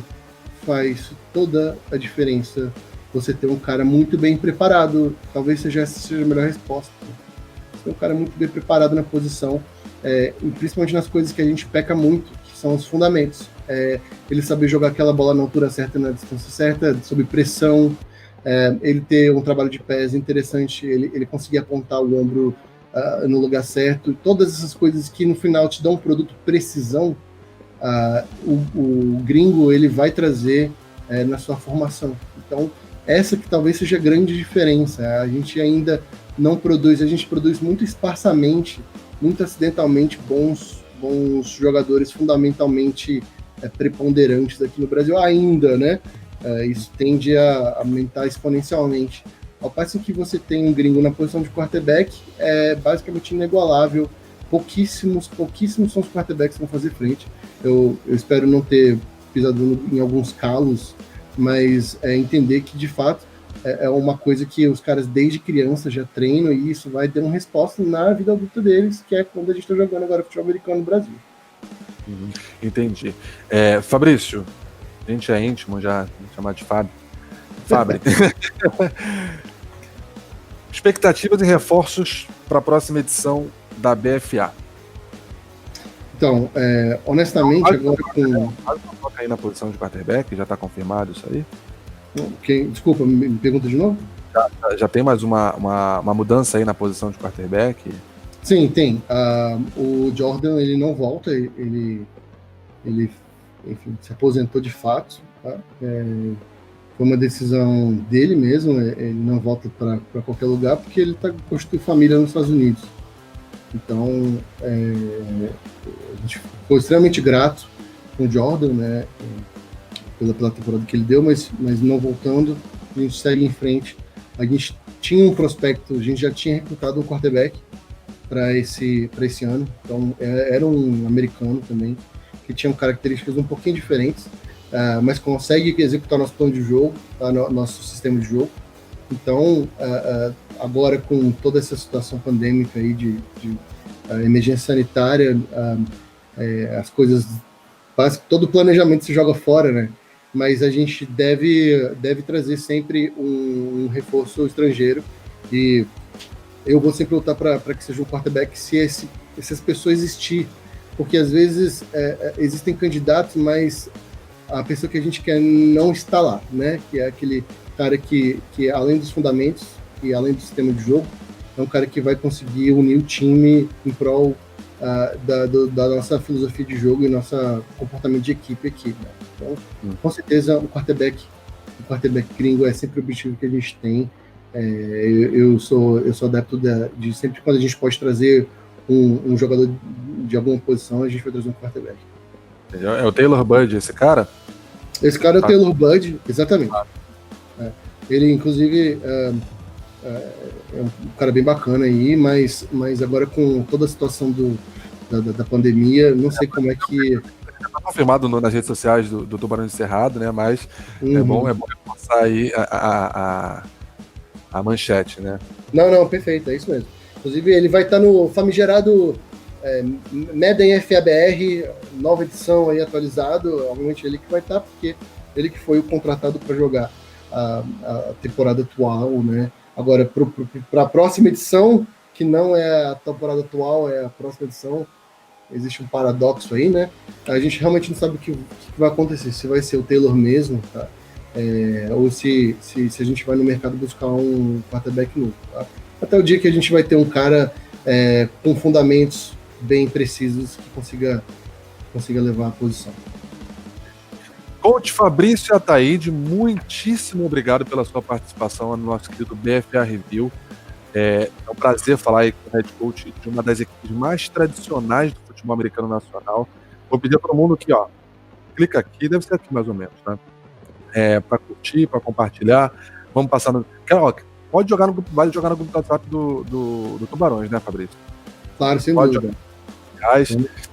faz toda a diferença você ter um cara muito bem preparado. Talvez essa seja a melhor resposta. Você ter um cara muito bem preparado na posição, e principalmente nas coisas que a gente peca muito, que são os fundamentos. Ele saber jogar aquela bola na altura certa, na distância certa, sob pressão, ele ter um trabalho de pés interessante, ele conseguir apontar o ombro no lugar certo, todas essas coisas que no final te dão um produto precisão, o gringo ele vai trazer na sua formação. Então, essa que talvez seja a grande diferença. A gente ainda não produz, a gente produz muito esparsamente, muito acidentalmente bons jogadores fundamentalmente preponderantes aqui no Brasil ainda, né? Isso tende a aumentar exponencialmente. Ao passo que você tem um gringo na posição de quarterback, é basicamente inigualável. Pouquíssimos são os quarterbacks que vão fazer frente. Eu espero não ter pisado em alguns calos, mas entender que, de fato, é uma coisa que os caras desde criança já treinam, e isso vai ter uma resposta na vida adulta deles, que é quando a gente está jogando agora futebol americano no Brasil. Entendi. Fabrício, a gente é íntimo já, vamos chamar de Fábio. Fábio. Expectativas e reforços para a próxima edição da BFA. Então, honestamente, agora com... Coloca aí na posição de quarterback, já está confirmado isso aí? Desculpa, me pergunta de novo? Já tem mais uma mudança aí na posição de quarterback? Sim, tem. O Jordan, ele não volta, ele enfim, se aposentou de fato. Tá? Foi uma decisão dele mesmo, ele não volta para qualquer lugar, porque ele está construindo família nos Estados Unidos. Então, a gente ficou extremamente grato com o Jordan, né, pela temporada que ele deu, mas não voltando, a gente segue em frente. A gente tinha um prospecto, a gente já tinha recrutado um quarterback para esse ano, então era um americano também, que tinha características um pouquinho diferentes, mas consegue executar nosso plano de jogo, nosso sistema de jogo. Então, agora com toda essa situação pandêmica aí de emergência sanitária, as coisas básicas, todo o planejamento se joga fora, né? Mas a gente deve trazer sempre um reforço estrangeiro, e eu vou sempre lutar para que seja um quarterback se essas pessoas existir, porque às vezes existem candidatos, mas a pessoa que a gente quer não está lá, né? Que é aquele cara que além dos fundamentos e além do sistema de jogo, é um cara que vai conseguir unir o time em prol da nossa filosofia de jogo e nosso comportamento de equipe aqui, né? Então, com certeza, o quarterback gringo é sempre o objetivo que a gente tem. Eu sou adepto de sempre quando a gente pode trazer um jogador de alguma posição, a gente vai trazer um quarterback. É o Taylor Bud, esse cara? Esse cara é o Taylor Bud, exatamente. Ele, inclusive, é um cara bem bacana aí, mas agora com toda a situação da pandemia, não sei como é que... Está confirmado nas redes sociais do Tubarão de Cerrado, né? Mas é bom reforçar aí a manchete, né? Não, perfeito, é isso mesmo. Inclusive, ele vai estar no famigerado Madden FABR, nova edição aí atualizado, obviamente ele que vai estar, porque ele que foi o contratado para jogar a temporada atual, né? Agora, para a próxima edição, que não é a temporada atual, é a próxima edição, existe um paradoxo aí, né? A gente realmente não sabe o que vai acontecer, se vai ser o Taylor mesmo, tá? Ou se a gente vai no mercado buscar um quarterback novo, tá? Até o dia que a gente vai ter um cara com fundamentos bem precisos que consiga levar a posição. Coach Fabrício Ataíde, muitíssimo obrigado pela sua participação no nosso querido BFA Review. É um prazer falar aí com o head coach de uma das equipes mais tradicionais do futebol americano nacional. Vou pedir para todo mundo aqui, ó, clica aqui, deve ser aqui mais ou menos, tá? Para curtir, para compartilhar. Vamos passar no... Pode jogar no grupo, vale jogar no grupo do WhatsApp do Tubarões, né, Fabrício? Claro, sem pode dúvida.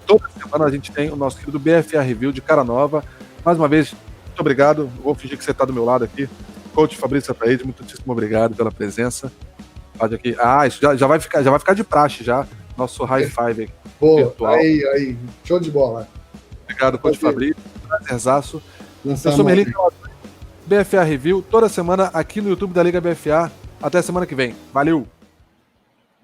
Toda semana a gente tem o nosso querido BFA Review de cara nova. Mais uma vez, muito obrigado. Vou fingir que você está do meu lado aqui. Coach Fabrício Ataíde, muitíssimo obrigado pela presença. Pode aqui. Isso já vai ficar de praxe já. Nosso high five aqui. Virtual. Aí, show de bola. Obrigado, Coach Fabrício. Prazerzaço. Eu sou Merlin. BFA Review, toda semana aqui no YouTube da Liga BFA. Até semana que vem. Valeu!